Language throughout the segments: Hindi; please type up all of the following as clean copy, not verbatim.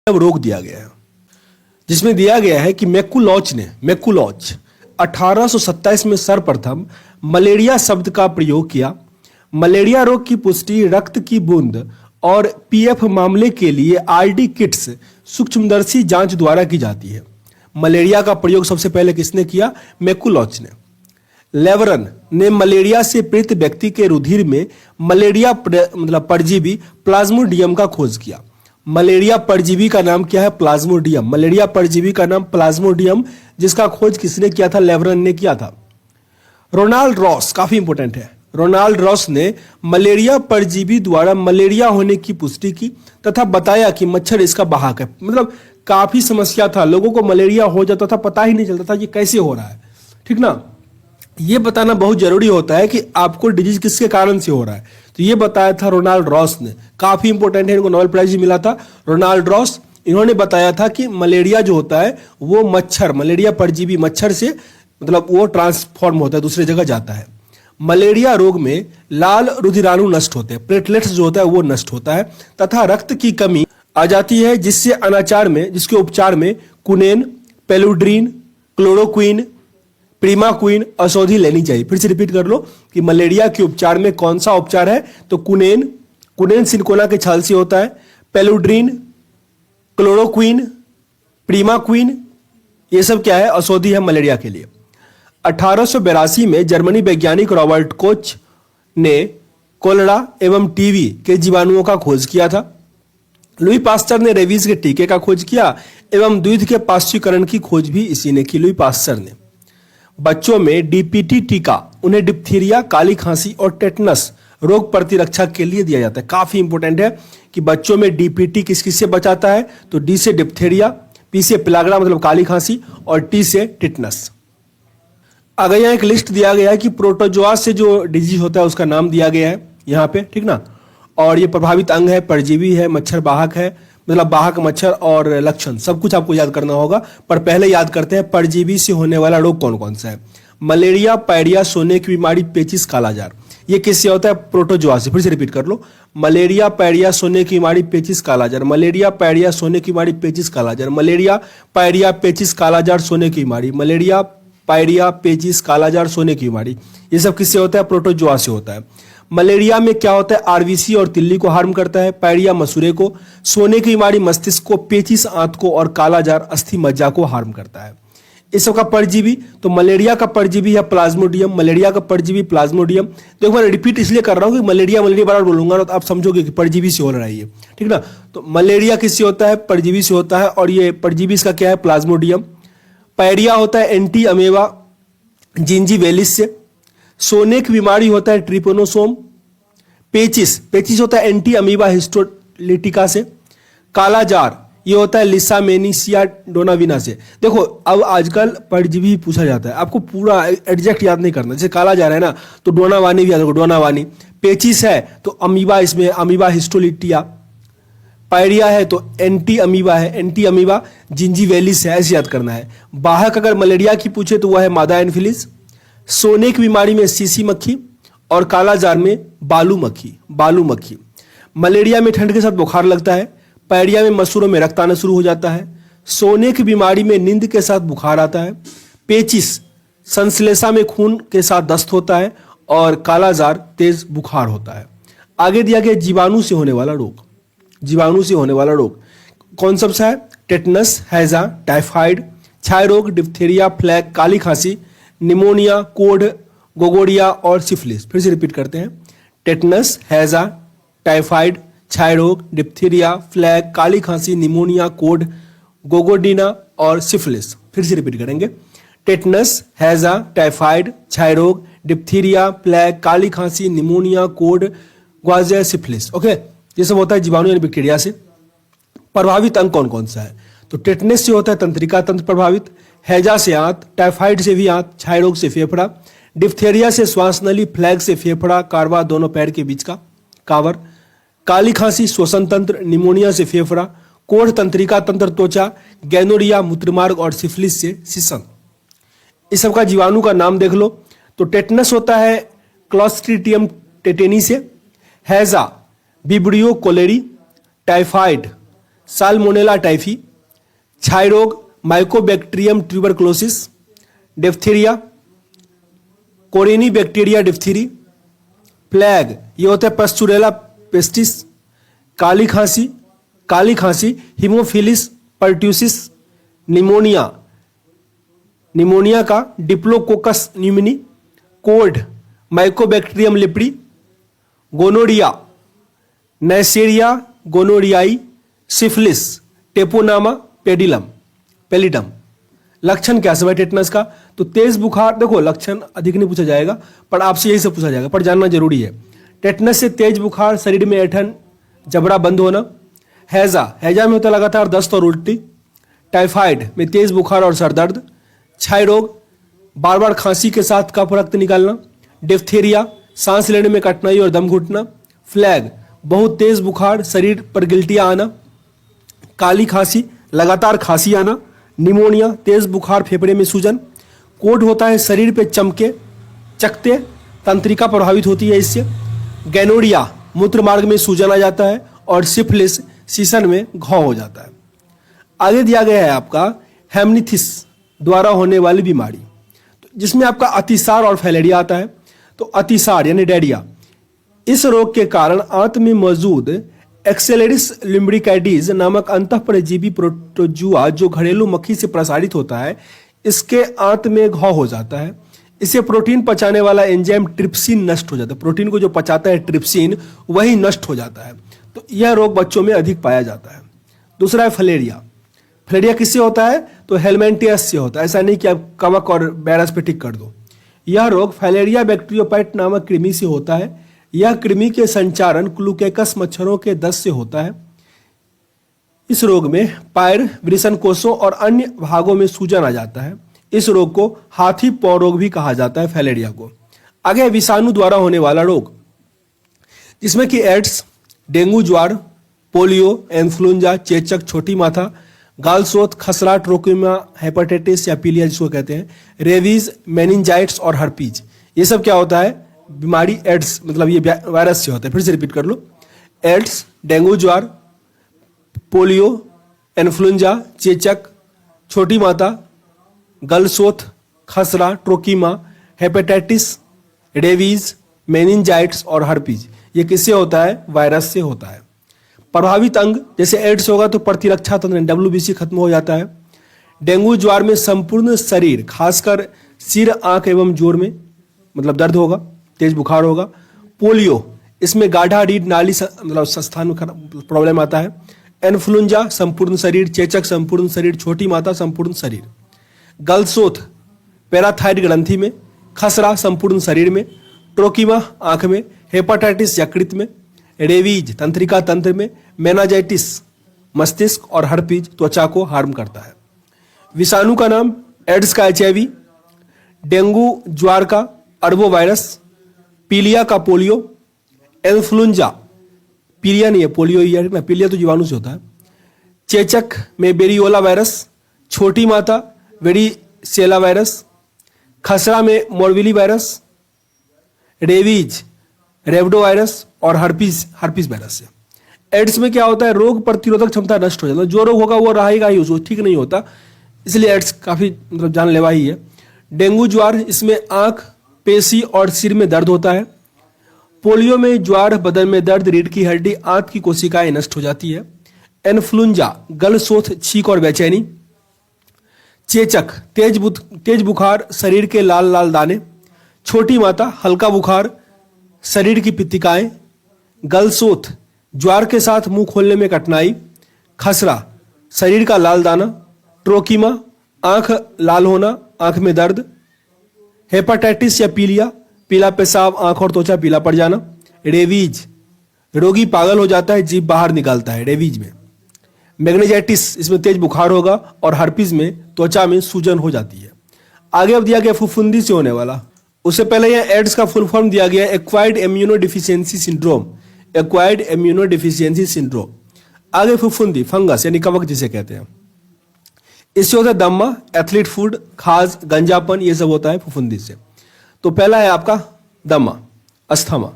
रोक दिया गया है, जिसमें दिया गया है कि मैकुलॉच 1827 में सर्वप्रथम मलेरिया शब्द का प्रयोग किया। मलेरिया रोग की पुष्टि रक्त की बूंद और पीएफ मामले के लिए आरडी किट्स सूक्ष्मदर्शी जांच द्वारा की जाती है। मलेरिया का प्रयोग सबसे पहले किसने किया? मैकुलॉच ने। लेवरन ने मलेरिया से पीड़ित व्यक्ति के रुधिर में मलेरिया परजीवी प्लाज्मोडियम का खोज किया। मलेरिया परजीवी का नाम क्या है? प्लाज्मोडियम। मलेरिया परजीवी का नाम प्लाज्मोडियम, जिसका खोज किसने किया था? लेवरन ने किया था। रोनाल्ड रॉस, काफी इंपॉर्टेंट है, रोनाल्ड रॉस ने मलेरिया परजीवी द्वारा मलेरिया होने की पुष्टि की तथा बताया कि मच्छर इसका वाहक है। मतलब काफी समस्या था, लोगों को मलेरिया हो जाता था, पता ही नहीं चलता था ये कैसे हो रहा है, ठीक ना। ये बताना बहुत जरूरी होता है कि आपको डिजीज किसके कारण से हो रहा है। तो ये बताया था रोनाल्ड रॉस ने, काफी इंपॉर्टेंट है, इनको नोबेल प्राइज भी मिला था। रोनाल्ड रॉस, इन्होंने बताया था कि मलेरिया जो होता है वो मलेरिया परजीवी मच्छर से वो ट्रांसफॉर्म होता है, दूसरी जगह जाता है। मलेरिया रोग में लाल रुधिराणु नष्ट होते हैं, प्लेटलेट्स जो होता है वो नष्ट होता है तथा रक्त की कमी आ जाती है, जिसके उपचार में कुनेन, पेलुड्रीन, क्लोरोक्वीन, प्रीमाक्वीन औषधि लेनी चाहिए। फिर से रिपीट कर लो कि मलेरिया के उपचार में कौन सा उपचार है? तो कुनेन सिनकोना के छाल से होता है, पेलुड्रीन, क्लोरोक्वीन, प्रीमाक्वीन, ये सब क्या है? औषधि है मलेरिया के लिए। 1882 में जर्मनी वैज्ञानिक रॉबर्ट कोच ने कोलेरा एवं टीबी के जीवाणुओं का खोज किया था। लुई पास्चर ने रेबीज के टीके का खोज किया एवं दूध के पाश्चुरीकरण की खोज भी इसी ने की, लुई पास्चर ने। बच्चों में डीपीटी टीका उन्हें डिप्थीरिया, काली खांसी और टेटनस रोग प्रतिरक्षा के लिए दिया जाता है। काफी इंपॉर्टेंट है कि बच्चों में डीपीटी किस किस से बचाता है? तो डी से डिप्थीरिया, पी से पिलागरा मतलब काली खांसी और टी से टिटनस। अगर यहाँ एक लिस्ट दिया गया है कि प्रोटोजोआ से जो डिजीज होता है उसका नाम दिया गया है यहाँ पे, ठीक ना। और ये प्रभावित अंग है, परजीवी है, मच्छर वाहक है, वाहक मच्छर और लक्षण सब कुछ आपको याद करना होगा। पर पहले याद करते हैं परजीवी से होने वाला रोग कौन कौन सा है। मलेरिया, पायरिया, सोने की बीमारी, पेचिस, कालाजार, ये किससे होता है? प्रोटोजोआ से। फिर से रिपीट कर लो, मलेरिया, पायरिया, सोने की बीमारी, पेचिस, कालाजार, मलेरिया, पायरिया, सोने की बीमारी, पेचिस, कालाजार, मलेरिया, पायरिया, पेचिस, कालाजार, सोने की बीमारी, मलेरिया, पायरिया, पेचिस, कालाजार, सोने की बीमारी, ये सब किससे होता है? प्रोटोजोआ से होता है। मलेरिया में क्या होता है? आरबीसी और तिल्ली को हार्म करता है, पायरिया मसूरे को, सोने की बीमारी मस्तिष्क को, पेचिस आंत को और कालाजार अस्थि मज्जा को हार्म करता है। इस सब का परजीवी, तो मलेरिया का परजीवी है प्लाज्मोडियम, मलेरिया का परजीवी प्लाज्मोडियम। देखो मैं रिपीट इसलिए कर रहा हूं कि मलेरिया बार बोलूंगा ना तो आप समझोगे कि परजीवी से हो रहा है ये, ठीक ना। तो मलेरिया किससे होता है? परजीवी से होता है और ये परजीवी इसका क्या है? प्लाज्मोडियम। पायरिया होता है एंटी अमेबा जिंजीवेलिस से। सोने की बीमारी होता है ट्रिपोनोसोम। पेचिस होता है एंटी अमीबा हिस्टोलिटिका से। कालाजार ये होता है लिसामेनिसिया डोनाविना से। देखो अब आजकल परजीवी पूछा जाता है, आपको पूरा एग्जैक्ट याद नहीं करना। जैसे कालाजार है ना तो डोनावानी भी याद रखो, डोनावानी। पेचिस है तो अमीबा, इसमें अमीबा हिस्टोलिटिया। पायरिया है तो एंटी अमीबा है, एंटी अमीबा जिंजीवेलिस है, ऐसे याद करना है। वाहक अगर मलेरिया की पूछे तो वह है मादा एनफिलिस। सोने की बीमारी में सीसी मक्खी और कालाजार में बालू मक्खी। मलेरिया में ठंड के साथ बुखार लगता है, पायरिया में मसूरों में रक्त आना शुरू हो जाता है, सोने की बीमारी में नींद के साथ बुखार आता है, पेचिस संश्लेषा में खून के साथ दस्त होता है और कालाजार तेज बुखार होता है। आगे दिया गया जीवाणु से होने वाला रोग कौन सा है? टेटनस, हैजा, टाइफाइड, क्षय रोग, डिप्थीरिया, फ्लैग, काली खांसी, निमोनिया, कोढ़, गोगोरिया और सिफिलिस। फिर से रिपीट करते हैं, टेटनस, हैजा, टाइफाइड, क्षय रोग, डिप्थीरिया, फ्लैग, काली खांसी, निमोनिया, कोढ़, गोगोडिना और सिफिलिस। फिर से रिपीट करेंगे, टेटनस, हैजा, टाइफाइड, क्षय रोग, डिप्थीरिया, फ्लैग, काली खांसी, निमोनिया, कोढ़, ग्वाजिया, सिफिलिस। ओके, ये सब होता है जीवाणु यानी बैक्टीरिया से। प्रभावित अंग कौन कौन सा है? तो टेटनस से होता है तंत्रिका तंत्र प्रभावित, हैजा से आंत, टाइफाइड से भी आंत, क्षय रोग से फेफड़ा, डिप्थीरिया से श्वास नली, फ्लैग से फेफड़ा, कार्वा दोनों पैर के बीच का कावर, काली खांसी श्वसन तंत्र, निमोनिया से फेफड़ा, कोढ़ तंत्रिका तंत्र त्वचा, गैनोरिया मूत्रमार्ग और सिफिलिस से सीसन। इस सब का जीवाणु का नाम देख लो। तो टेटनस होता है क्लॉस्ट्रीडियम टेटेनी से, हैजा Vibrio cholerae, typhoid Salmonella typhi, क्षय रोग Mycobacterium tuberculosis, diphtheria Corynebacterium diphtheriae, plague ये होता है पस्चुरेला पेस्टिस, काली खांसी हीमोफिलिस पर्ट्यूसिस, निमोनिया का डिप्लोकोकस न्यूमिनी, कोल्ड Mycobacterium leprae, gonorrhoea Neisseria gonorrhoeae, syphilis Treponema pallidum. लक्षण क्या है टेटनस का? तो तेज बुखार, देखो लक्षण अधिक नहीं पूछा जाएगा पर आपसे यही सब पूछा जाएगा, पर जानना जरूरी है। टेटनस से तेज बुखार, शरीर में ऐंठन, जबड़ा बंद होना। हैजा में होता है लगातार दस्त और उल्टी। टाइफाइड में तेज बुखार और सर दर्द। क्षय रोग बार बार खांसी के साथ कफ रक्त निकालना। डिप्थीरिया सांस लेने में कठिनाई और दम घुटना। फ्लैग बहुत तेज बुखार, शरीर पर गिल्टियां आना। काली खांसी लगातार खांसी आना। निमोनिया तेज बुखार, फेफड़े में सूजन। कोड होता है शरीर पे चकते, तंत्रिका प्रभावित होती है इससे। गैनोरिया मूत्र मार्ग में सूजन आ जाता है और सिफिलिस सीसन में घाव हो जाता है। आगे दिया गया है आपका हेमनिथिस द्वारा होने वाली बीमारी, तो जिसमें आपका अतिसार और फैलेरिया आता है। तो अतिसार यानी डायरिया, इस रोग के कारण आंत में मौजूद एक्सेलेरिस लिम्ब्रिकैटिस नामक अंतःपरजीवी प्रोटोजुआ जो घरेलू मक्खी से प्रसारित होता है, इसके आंत में घाव हो जाता है। इसे प्रोटीन पचाने वाला एंजाइम ट्रिप्सिन नष्ट हो जाता है। प्रोटीन को जो पचाता है ट्रिप्सिन, वही नष्ट हो जाता है। तो यह रोग बच्चों में अधिक पाया जाता है। दूसरा है फलेरिया। फलेरिया किससे होता है? तो हेलमेंटियस से होता है। ऐसा नहीं कि आप कवक और वायरस पे टिक कर दो। यह रोग फैलेरिया बैक्टीरियोपाइट नामक कृमि से होता है। यह कृमि के संचारण क्लूकेकस मच्छरों के दस्त से होता है। इस रोग में पैर, वृषण कोषों और अन्य भागों में सूजन आ जाता है। इस रोग को हाथी पांव रोग भी कहा जाता है, फैलेरिया को। आगे विषाणु द्वारा होने वाला रोग, जिसमें कि एड्स, डेंगू ज्वार, पोलियो, इन्फ्लुएंजा, चेचक, छोटी माथा, गालसोथ, खसरा, ट्रोकोमा, हेपेटाइटिस या पीलिया जिसको कहते हैं, रेबीज, मेनिंजाइटिस और हर्पीज। ये सब क्या होता है? बीमारी एड्स, मतलब ये वायरस से होता है। फिर से रिपीट कर लो। एड्स, डेंगू ज्वार, पोलियो, इन्फ्लुएंजा, चेचक, छोटी माता, गलसोथ, खसरा, ट्रोकोमा, हेपेटाइटिस, रेबीज, मेनिंजाइटिस और हर्पीज। ये किससे होता है? वायरस से होता है। प्रभावित अंग, जैसे एड्स होगा तो प्रतिरक्षा तंत्र WBC खत्म हो जाता है। डेंगू ज्वार में संपूर्ण शरीर, खासकर सिर, आंख एवं जोड़ में मतलब दर्द होगा, तेज बुखार होगा। पोलियो, इसमें गाढ़ा रीढ़ नाली मतलब संस्थान में प्रॉब्लम आता है। इन्फ्लुएंजा संपूर्ण शरीर, चेचक संपूर्ण शरीर, छोटी माता संपूर्ण शरीर। गलसोथ पैराथाइड ग्रंथि में, खसरा संपूर्ण शरीर में, ट्रोकोमा आंख में, हेपेटाइटिस यकृत में, रेबीज तंत्रिका तंत्र में, मेनाजाइटिस मस्तिष्क और हर्पीज त्वचा को हार्म करता है। विषाणु का नाम एड्स का HIV, डेंगू ज्वार का अरबो वायरस, पीलिया का पोलियो, इन्फ्लुएंजा, पीलिया नहीं है पोलियो ही है ना, पीलिया तो जीवाणु से होता है। चेचक में बेरियोला वायरस, छोटी माता वेरिसेला वायरस, खसरा में मोरविली वायरस, रेबीज रेबडो वायरस और हर्पीज वायरस से। एड्स में क्या होता है? रोग प्रतिरोधक क्षमता नष्ट हो जाता है। जो रोग होगा वो रहेगा ही, उसको ठीक नहीं होता, इसलिए एड्स काफी मतलब जानलेवा ही है। डेंगू ज्वार, इसमें आंख, पेशी और सिर में दर्द होता है। पोलियो में ज्वार, बदन में दर्द, रीढ़ की हड्डी, आंत की कोशिकाएं नष्ट हो जाती है। इन्फ्लुएंजा, गलसोथ, छींक और बेचैनी। चेचक, तेज बुखार, शरीर के लाल लाल दाने। छोटी माता, हल्का बुखार, शरीर की पित्तिकाएं। गलसोथ, ज्वार के साथ मुंह खोलने में कठिनाई। खसरा, शरीर का लाल दाना। ट्रोकोमा, आंख लाल होना, आंख में दर्द। हेपेटाइटिस या पीलिया, पीला पेशाब, आंख और त्वचा पीला पड़ जाना। रेबीज, रोगी पागल हो जाता है, जीभ बाहर निकालता है रेबीज में। मैग्नेजाइटिस, इसमें तेज बुखार होगा और हर्पीज में त्वचा में सूजन हो जाती है। आगे अब दिया गया फुफुंदी से होने वाला। उससे पहले यह एड्स का फुल फॉर्म दिया गया acquired immunodeficiency syndrome, acquired immunodeficiency syndrome. आगे फुफुंदी, फंगस यानी कवक जिसे कहते हैं। इससे होता है दम्मा, एथलीट फूड, खाज, गंजापन, ये सब होता है फुफुंदी से। तो पहला है आपका दमा, अस्थमा।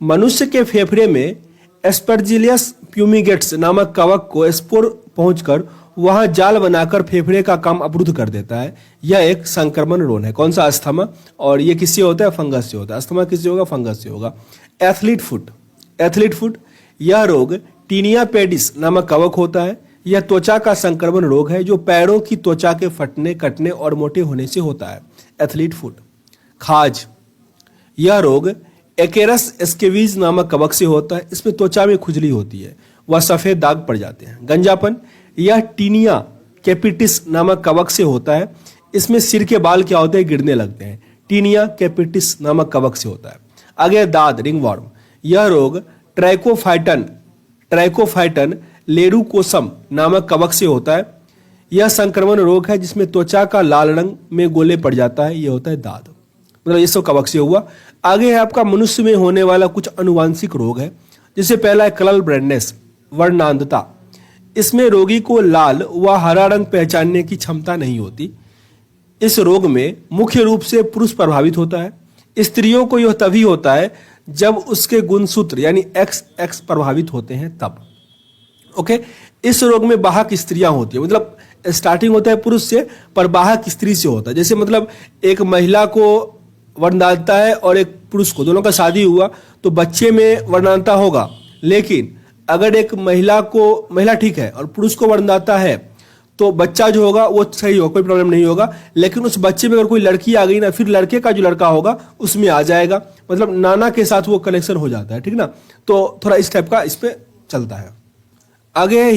मनुष्य के फेफड़े में एस्परजिलियस प्यूमिगेट्स नामक कवक को स्पोर पहुंचकर वहां जाल बनाकर फेफड़े का काम अवरुद्ध कर देता है। यह एक संक्रमण रोग है। कौन सा? अस्थमा। और ये किससे होता है? फंगस से होता है। अस्थमा किससे होगा? फंगस से होगा। एथलीट फुट, एथलीट फुट, यह रोग टीनिया पेडिस नामक कवक होता है। यह त्वचा का संक्रमण रोग है जो पैरों की त्वचा के फटने, कटने और मोटे होने से होता है। Athlete foot. खाज, यह रोग एकेरस स्केवीज नामक कवक से होता है। इसमें त्वचा में खुजली होती है, वह सफेद दाग पड़ जाते हैं। गंजापन, यह टीनिया कैपिटिस नामक कवक से होता है। इसमें सिर के बाल क्या होते हैं? गिरने लगते हैं। टीनिया कैपिटिस नामक कवक से होता है। आगे दाद, रिंगवॉर्म, यह रोग ट्राइकोफाइटन लेरुकोसम नामक कवक से होता है। यह संक्रमण रोग है जिसमें त्वचा का लाल रंग में गोले पड़ जाता है। यह होता है दाद। मतलब ये सब कवक से हुआ। आगे है आपका मनुष्य में होने वाला कुछ अनुवांशिक रोग है, जिससे पहला है कलर ब्लाइंडनेस, वर्णांधता। इसमें रोगी को लाल व हरा रंग पहचानने की क्षमता नहीं होती। इस रोग में मुख्य रूप से पुरुष प्रभावित होता है। स्त्रियों को यह तभी होता है जब उसके गुणसूत्र यानी एक्स प्रभावित होते हैं तब। ओके, इस रोग में वाहक स्त्रियां होती है। मतलब स्टार्टिंग होता है पुरुष से पर वाहक स्त्री से होता है। जैसे मतलब एक महिला को वर्णांधता है और एक पुरुष को, दोनों का शादी हुआ तो बच्चे में वर्णांधता होगा। लेकिन अगर एक महिला ठीक है और पुरुष को वर्णांधता है तो बच्चा जो होगा वो सही होगा, कोई प्रॉब्लम नहीं होगा। लेकिन उस बच्चे में अगर कोई लड़की आ गई ना, फिर लड़के का जो लड़का होगा उसमें आ जाएगा। मतलब नाना के साथ वो कनेक्शन हो जाता है, ठीक ना। तो थोड़ा इस टाइप का इस पे चलता है। आगे